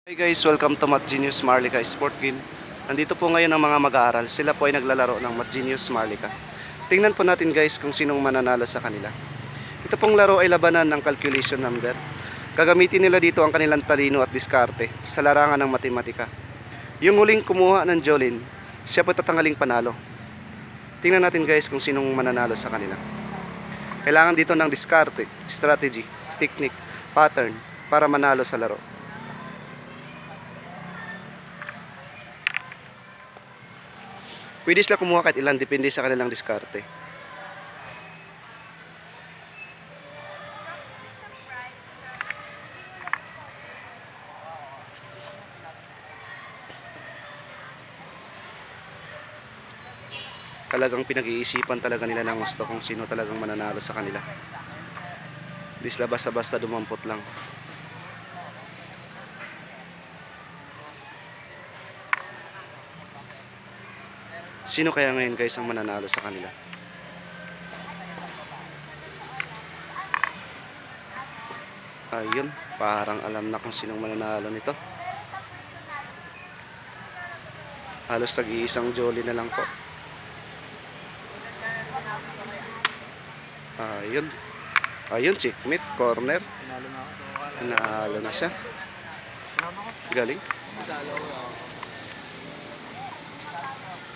Hey guys, welcome to Math Genius Marlica Sport Game. Nandito po ngayon ang mga mag-aaral. Sila po ay naglalaro ng Math Genius Marlica. Tingnan po natin guys kung sinong mananalo sa kanila. Ito pong laro ay labanan ng calculation number. Gagamitin nila dito ang kanilang talino at diskarte sa larangan ng matematika. Yung huling kumuha ng Jolin, siya po tatanghaling panalo. Tingnan natin guys kung sinong mananalo sa kanila. Kailangan dito ng diskarte, strategy, technique, pattern para manalo sa laro. Pwede sila kumuha kahit ilan, depende sa kanilang diskarte. Talagang pinag-iisipan talaga nila ng gusto kung sino talagang mananalo sa kanila. Di sila basta-basta dumampot lang. Sino kaya ngayon guys ang mananalo sa kanila? Ayun, parang alam na kung sinong mananalo nito. Halos tag-iisang jolly na lang po. Ayun. Ayun, checkmate, corner. Nanalo na siya. Galing.